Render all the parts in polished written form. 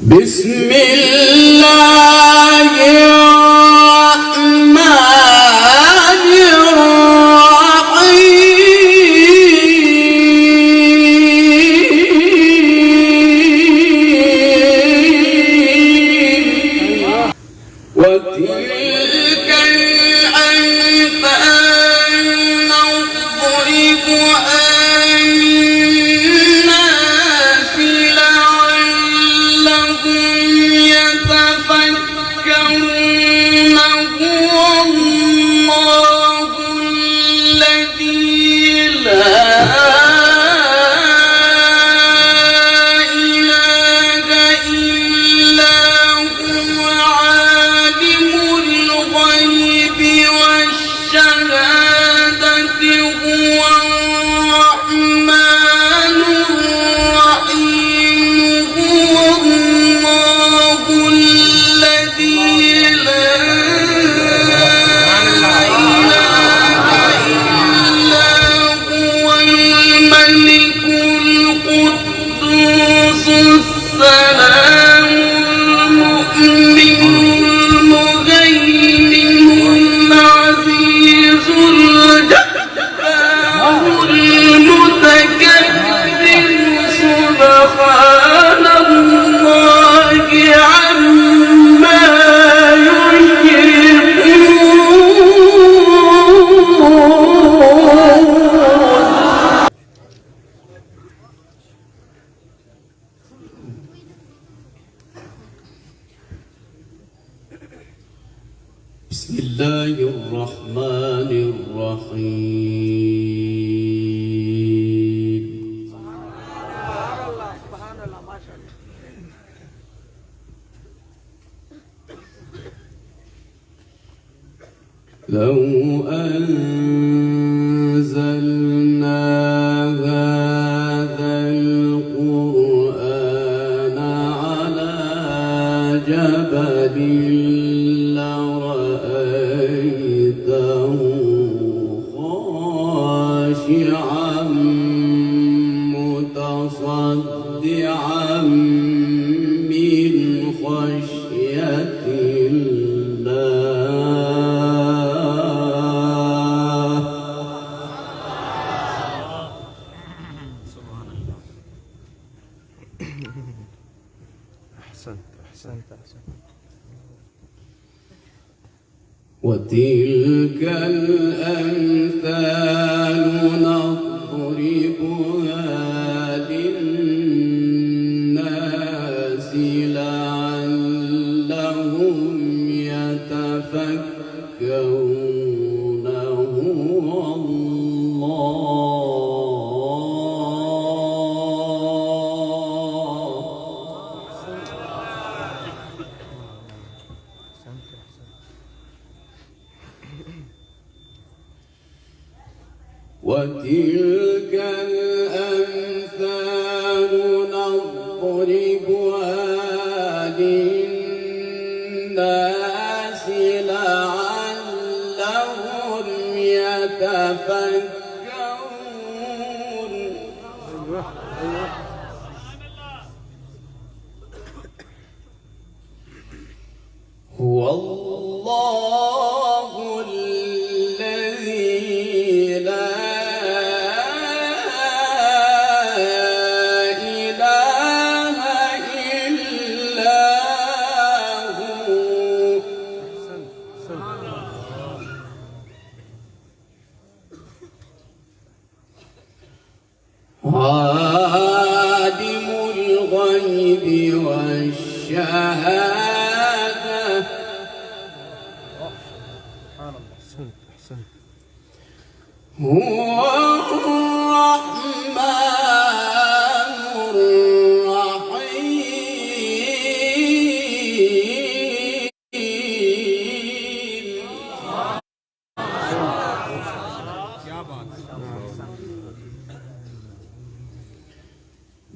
بسم الله الرحمن الرحيم وتلك الأمثال نضربها للناس لعلهم يتفكرون هو الله الذي لا إله إلا هو عالم الغيب والشهادة هو الرحمن الرحيم هو الله الذي لا إله إلا هو الملك القدوس السلام المؤمن المهيمن العزيز الجبار المتكبر سبحان الله عما يشركون. بسم الله الرحمن الرحيم لو أنزلنا هذا القرآن على جبل لرأيته خاشعا متصدعا من خشية الله. وتلك الأمثال نضربها للناس لعلهم يتفكرون هو وتلك الأمثال نضربها للناس لعلهم يتفكرون. هو الله الذي لا عالم الغيب والشهادة هو الرحمن الرحيم.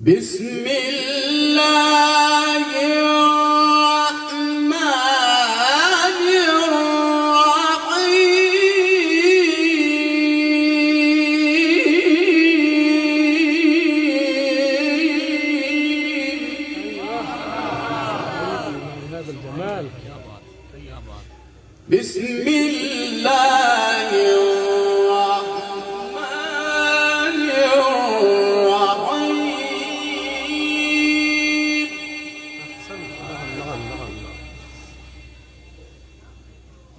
بسم الله الرحمن الرحيم والجمال. بسم الله الرحمن الرحيم.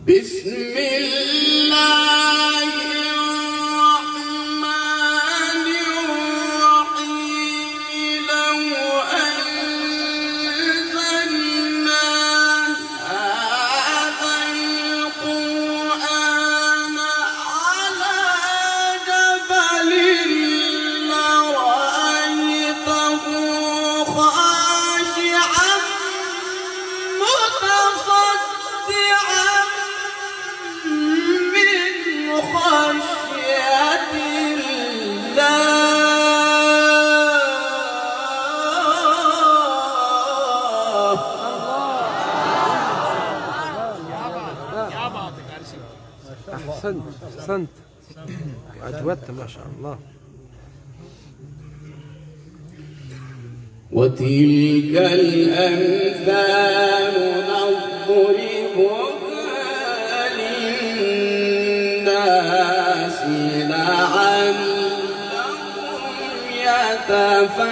بسم الله الرحمن الرحيم. لو أنزلنا هذا القرآن على جبل لرأيته خاشعا متصدعا من خشية أحسنت أجودت ما شاء الله. وتلك الأمثال نضربها للناس لعلهم يتفكرون.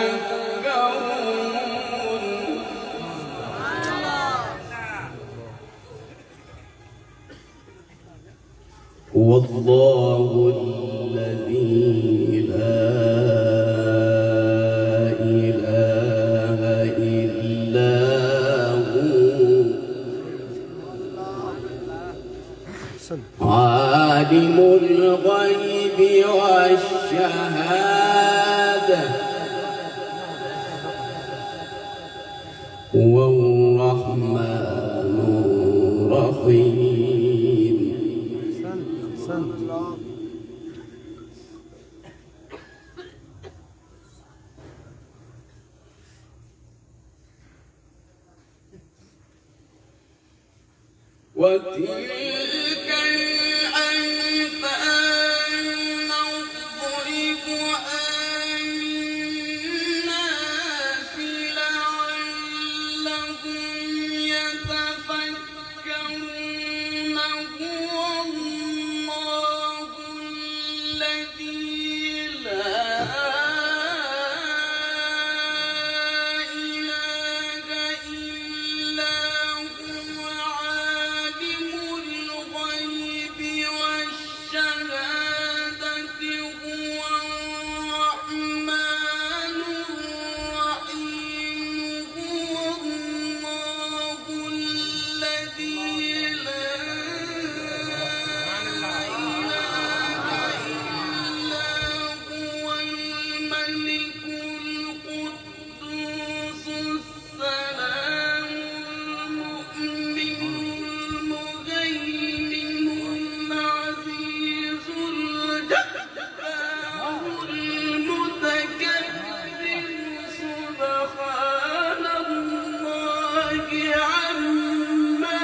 هو الله الذي لا إله إلا هو عالم الغيب والشهادة هو الرحمن الرحيم. وتلك الأمثال نضربها للناس لعلهم يتفكرون. هو الله الذي لا إله إلا هو عالم الغيب والشهادة هو الرحمن الرحيم. هو الله الذي لا إله إلا هو الملك القدوس السلام المؤمن المهيمن العزيز الجبار المتكبر. سبحان الله عما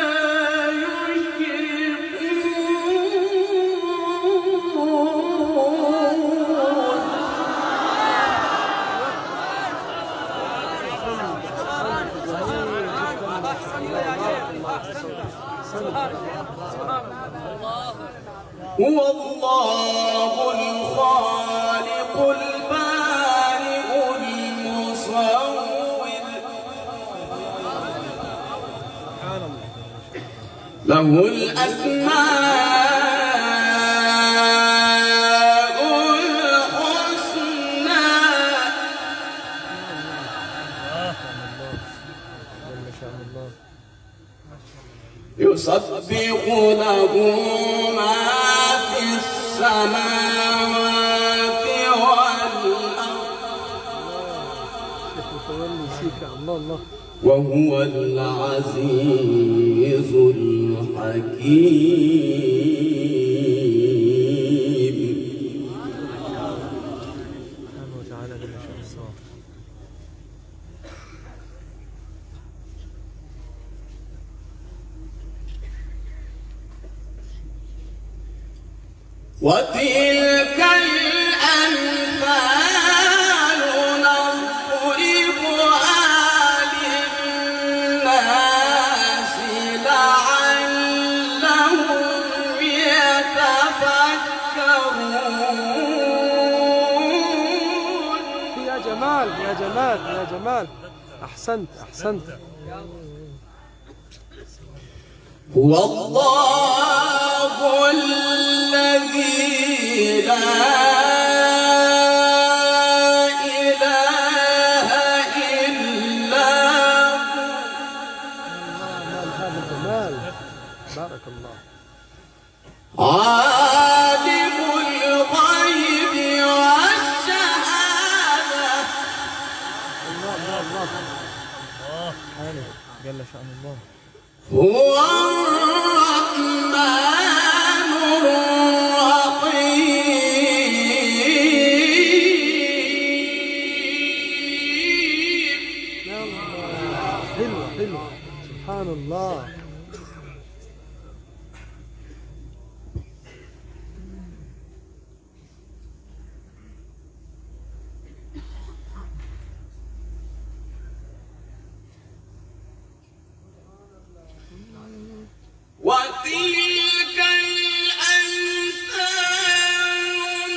هو الله الخالق البارئ المصور له الأسماء الحسنى. يسبح له ما في السماوات والأرض وهو العزيز الحكيم. وتلك الأمثال نضربها للناس جمال يا جمال. أحسنت أحسنت. هو الله الذي لا إله إلا هذا جمال. بارك الله. عالم الغيب والشهادة. الله حلو. جل شأن الله. هو الرحمن الرحيم. حلو حلو. سبحان الله. وتلك الأمثال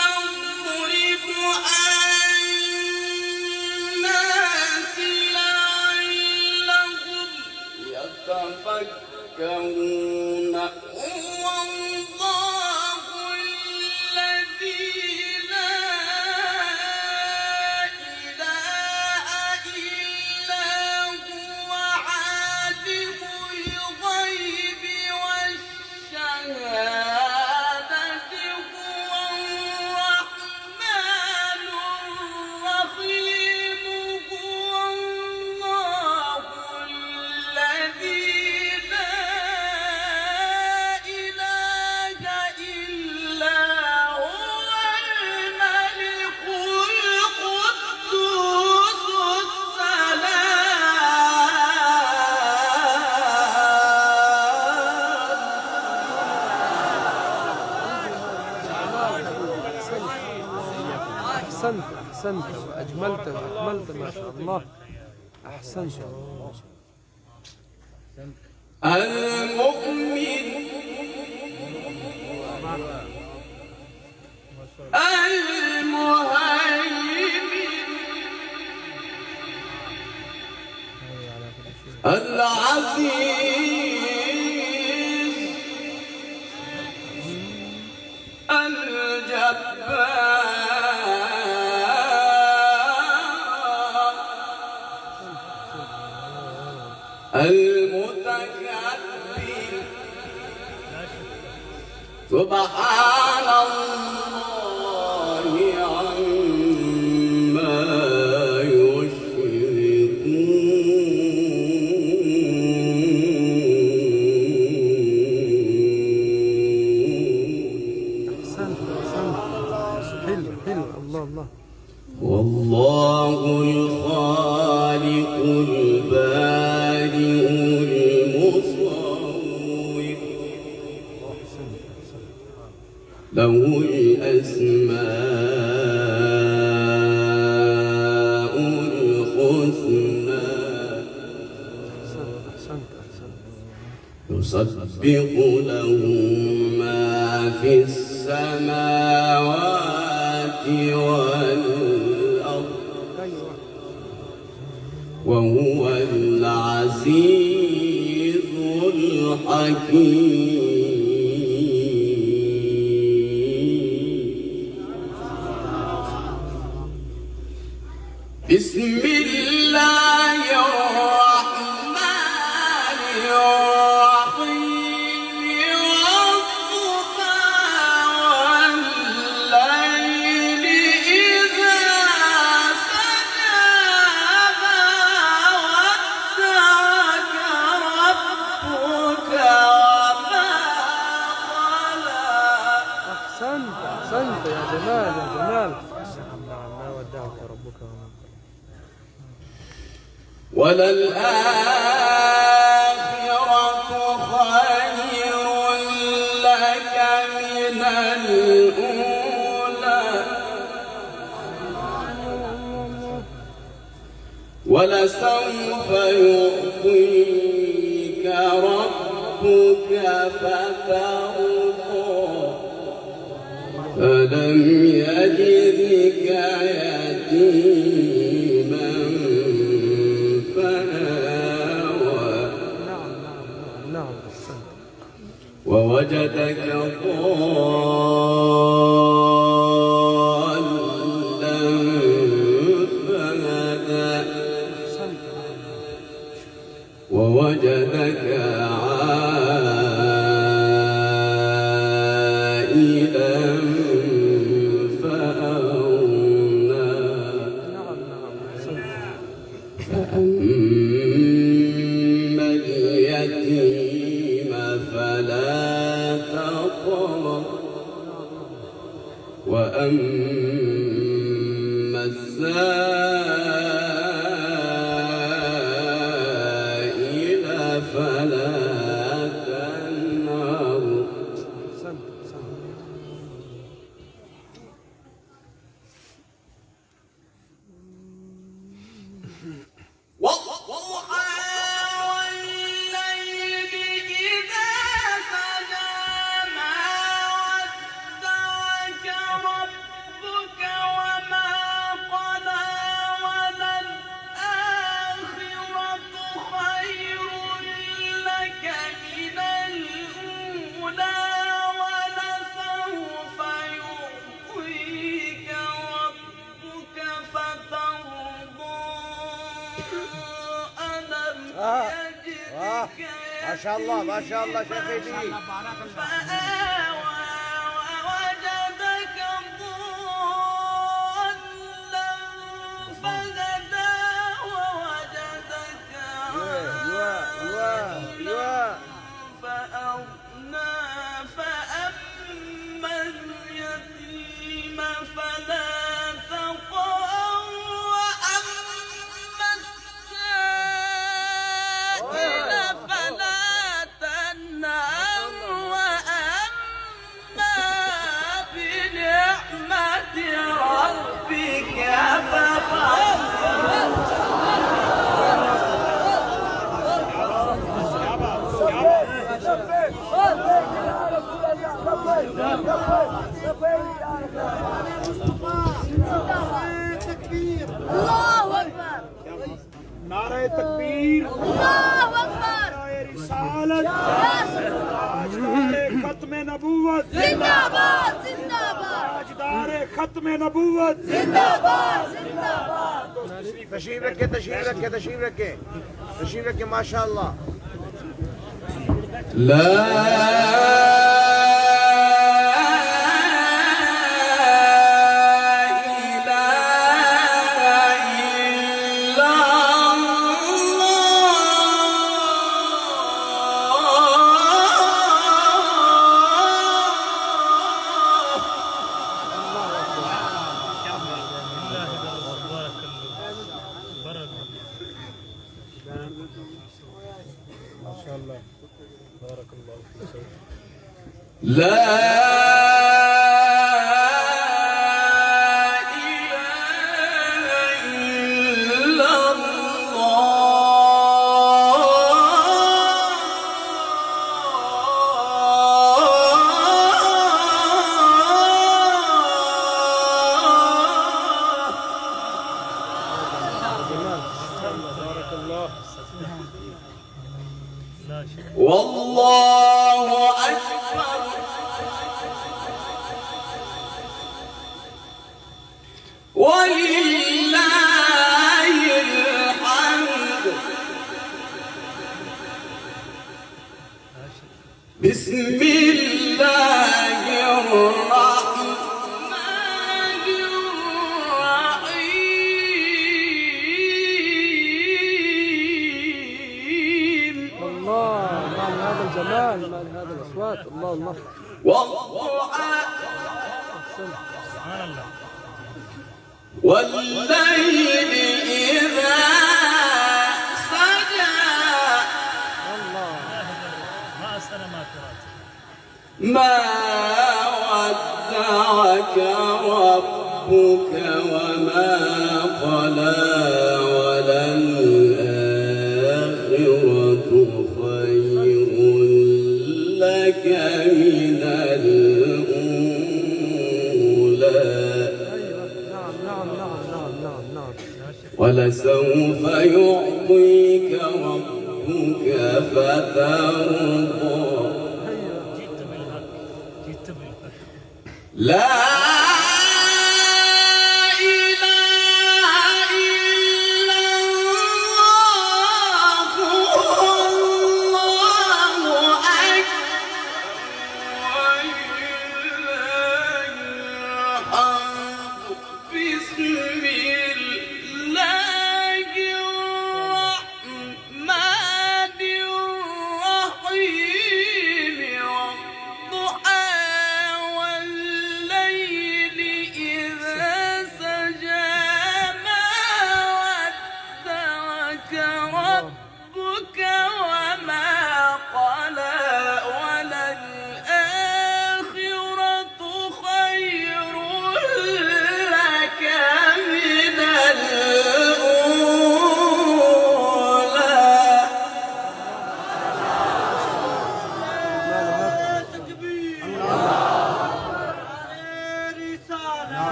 نضربها للناس لعلهم يتفكرون. هو الله الذي لا إله إلا هو عالم الغيب والشهادة. هو الرحمن الرحيم. هو الله الذي لا إله إلا هو الملك القدوس أحسنت أحسنت وأجملت وأكملت ما شاء الله. أحسنت. المؤمن المهيمن العزيز الجبار المتكبر. سبحان الله عما يشركون. أحسنت أحسنت. حلو حلو. الله الله. والله الخالق البارئ المصور. له الأسماء الحسنى. أحسنت أحسنت. يسبح له ما في السماوات والأرض وهو العزيز الحكيم. بسم الله الرحمن الرحيم. والضحى والليل إذا سجى ما ودعك ربك وما قلى. أحسنت أحسنت يا جمال يا جمال. ما ودعك ربك وما قلى. وللآخرة خير لك من الأولى ولسوف يعطيك ربك فترضى. ألم يجدك يتيما يتيما فآوى نعم نعم نعم أحسنت. ووجدك ضالا فهدى أحسنت. ووجدك عائلا فأغنى نعم نعم أحسنت. فأما اليتيم فلا تقهر وأما السائل فلا تنهر أحسنت. أحسنت. والضحى والليل إذا سجى ما ودعك ربك وما قلى وللآخرة خير لك من الأولى ولسوف يعطيك ربك فترضى ألم يجدك ما شاء الله ما شاء الله شيخي بي. فآوى ووجدك ضالا فهدى ووجدك عائلا فأغنى فأما اليتيم فلا تقهر وأما السائل فلا تنهر وأما بنعمة ربك فحدث الله أكبر नारे तकबीर, الله أكبر नारे रिसालत, ताजदारे खत्म नबूवत, जिंदाबाद जिंदाबाद ताजदारे खत्म नबूवत। जिंदाबाद जिंदाबाद तशरीफ रखे तशरीफ रखे तशरीफ रखे तशरीफ रखे माशाअल्लाह। ما شاء الله بارك الله فيك. لا بارك الله. والله أكبر ولله الحمد. بسم الله الرحمن الرحيم. الله ما هذا الجمال ما هذا الأصوات. الله الله والضحى أحسنت. والليل إذا سجى الله ما ودعك ربك وما قلى وللآخرة خير لك من الأولى أيوة نعم نعم نعم نعم نعم نعم. ولسوف يعطيك ربك فترضى لا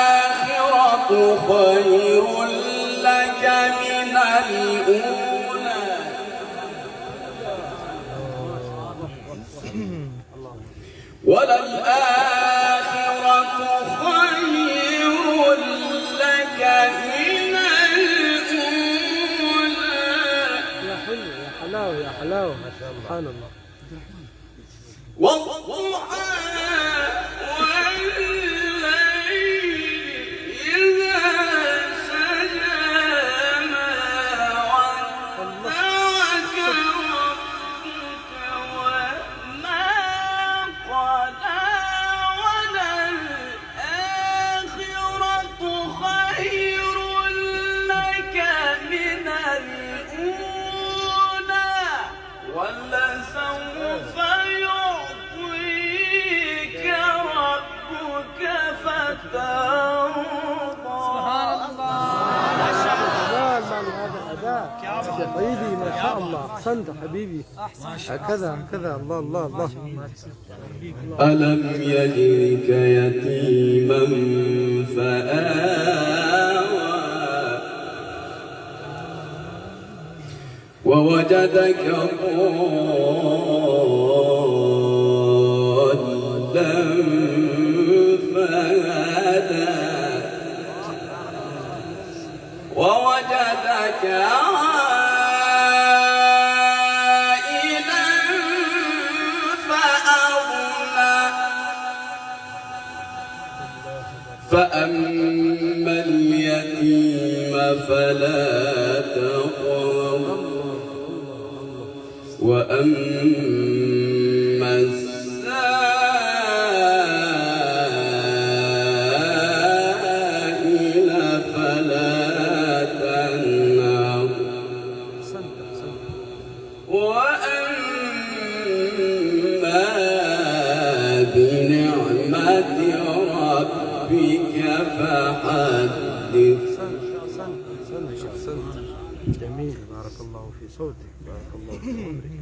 وللآخرة خير لك من الأولى وللآخرة خير لك من الأولى. يا حلو يا حلاوة يا حلاوة سبحان الله. والضحى ولسوف يعطيك ربك فترضى. سبحان الله. ما شاء الله. هذا الأداء يا سيدي ما شاء الله. أحسنت حبيبي. هكذا هكذا. الله الله الله. ألم يجدك يتيما فآوى ووجدك ضالا فهدى ووجدك عائلا فأغنى فأما اليتيم فلا تقهر وأما السائل فلا تنهر وأما بنعمة ربك فحدث. جميل. بارك الله في صوتك. بارك الله في عمرك.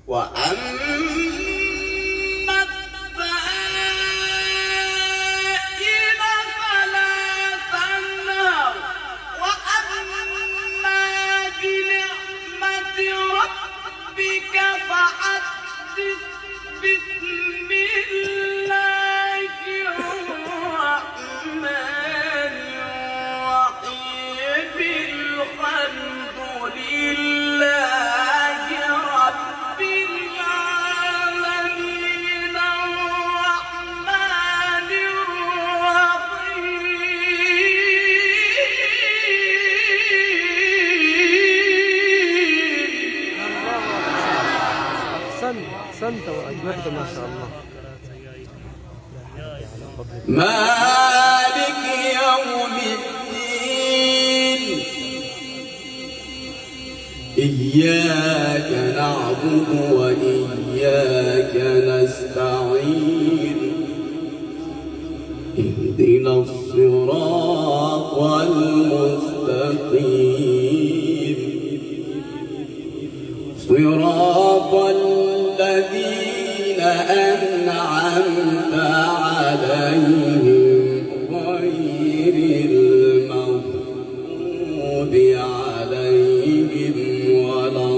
وأما السائل فلا تنهر وأما بنعمة ربك فحدث. بسم الله الرحمن الرحيم. الحمد لله رب العالمين الرحمن الرحيم. أحسنت وأجملت ما شاء الله. مالك يوم الدين إياك نعبد نعبد وإياك نستعين اهدنا الصراط المستقيم صراط الذين أنعمت عليهم غير المغضوب عليهم ولا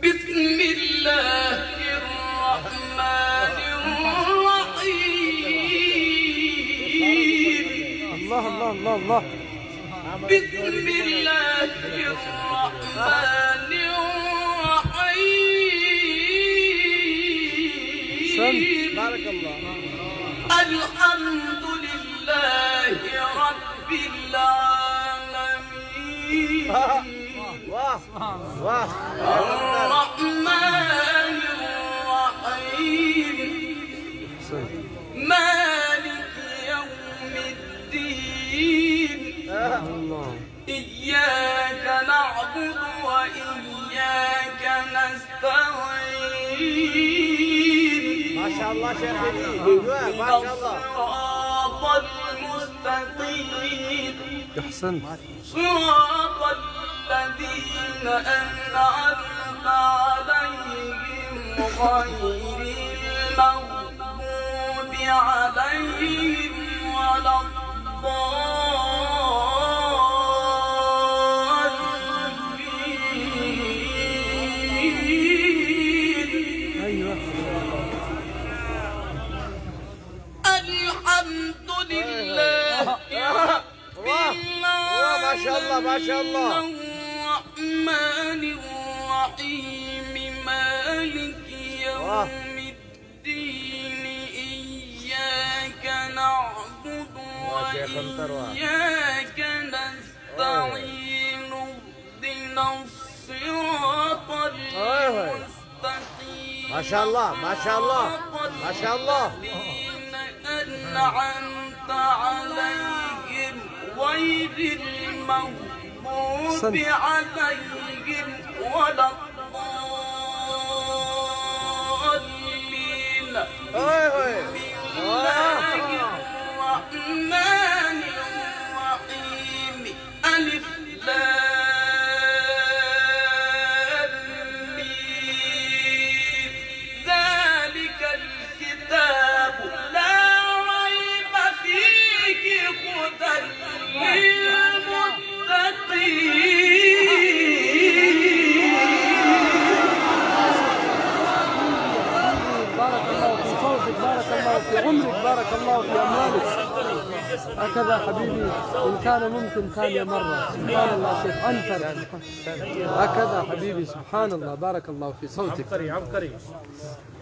بسم الله الرحمن الرحيم الله الله الله الله. بسم الله الرحمن الرحيم بارك الله. الحمد لله رب العالمين واه واه. الرحمن الرحيم مالك يوم الدين الله. إياك نعبد وإياك نستعين ما شاء الله شيخي. ايوه ما شاء الله. الصراط المستقيم أحسنت. صراط الذين أنعمت عليهم غير المغضوب عليهم ولا الضالين أيوه. الحمد لله رب ما شاء الله ما شاء الله. الرحمن الرحيم مالك يوم الدين إياك نعبد وإياك نستعين اهدنا الصراط المستقيم ما شاء الله ما شاء الله ما شاء الله. الذين أنعمت عليهم غير المغضوب عليهم ولا الضالين بسم الله الرحمن الرحيم ألف لام ميم ذلك الكتاب لا ريب فيه هدى بارك الله في صوتك، بارك الله في عمرك، بارك الله في أموالك. هكذا حبيبي، إن كان ممكن ثانية مرة. سبحان الله شيخ أنتر. هكذا حبيبي، سبحان الله، بارك الله في صوتك. عبقري.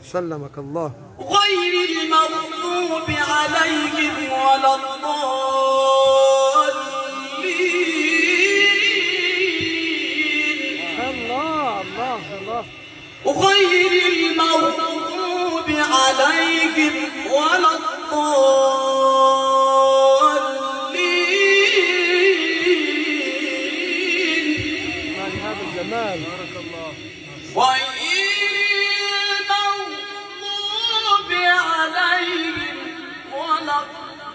سلمك الله. غير المغضوب عليهم ولا الضالين الله الله الله. غير المغضوب عليهم ولا الضالين ما هذا الجمال. بارك الله. غير المغضوب عليهم ولا الضالين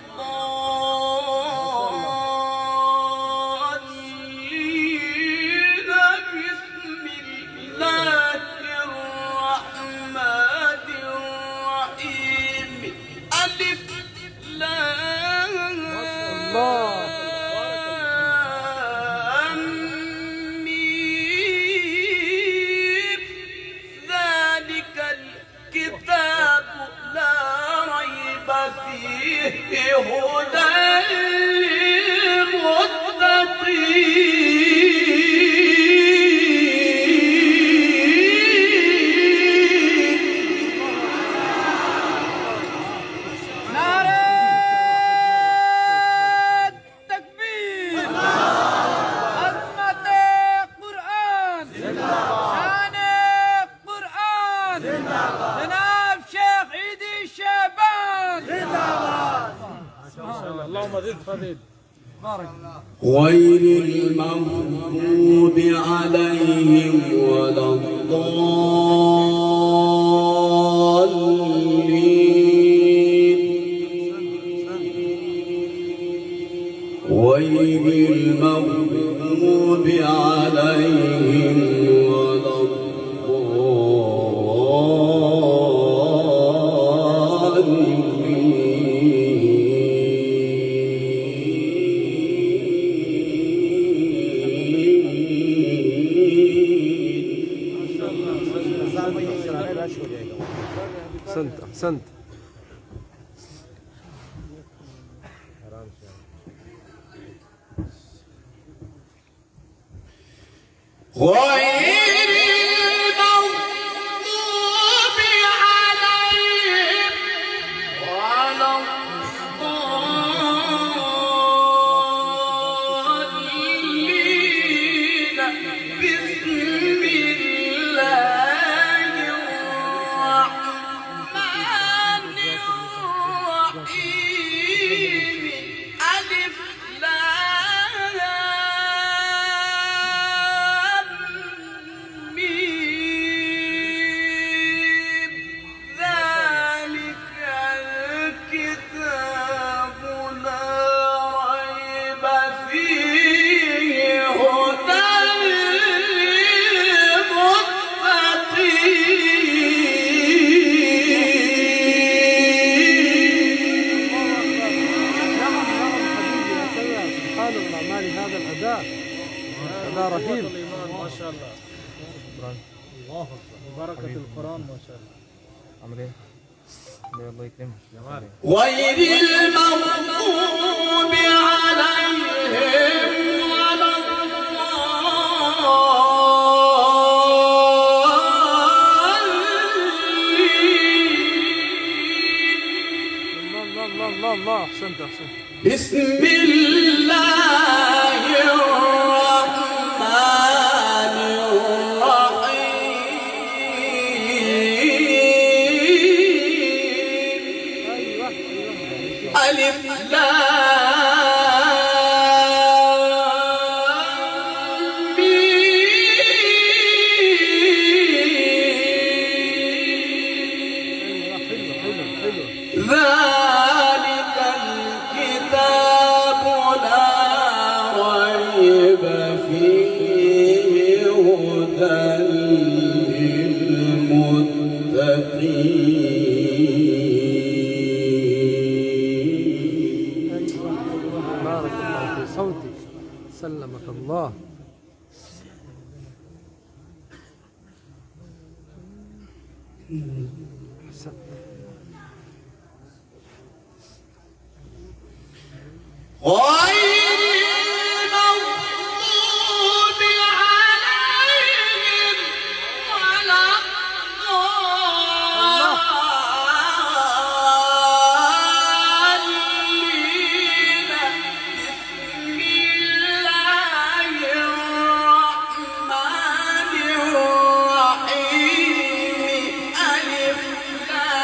بسم الله الرحمن الرحيم ألف لام ميم ذلك الكتاب لا ريب فيه هدى للمتقين نعرة تكبير عظمة قرآن. جناب شيخ عيدي الشيبان. اللهم زد فزد. بارك الله. غير المغضوب عليهم ولا الضالين غير المغضوب عليهم ولا أحسنت أحسنت. غير المغضوب عليهم ولا الضالين بسم الله الرحمن الرحيم ألف لام ميم ذلك الكتاب لا ريب فيه هدى سبحان الله، ما لهذا الأداء أداء رهيب. ما شاء الله. الله أكبر. بركة القرآن ما شاء الله. عمل ايه؟ الله يكرمك. غير المغضوب عليهم ولا الضالين الله أحسنت أحسنت. بسم الله الرحمن الرحيم أيوه ألف لام حلو. ذلك الكتاب لا ريب فيه هدى للمتقين بارك الله في صوتك، سلمك الله. غير المغضوب عليهم ولا الضالين بسم الله الرحمن الرحيم ألف لام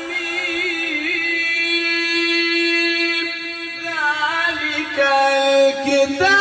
ميم ذلك الكتاب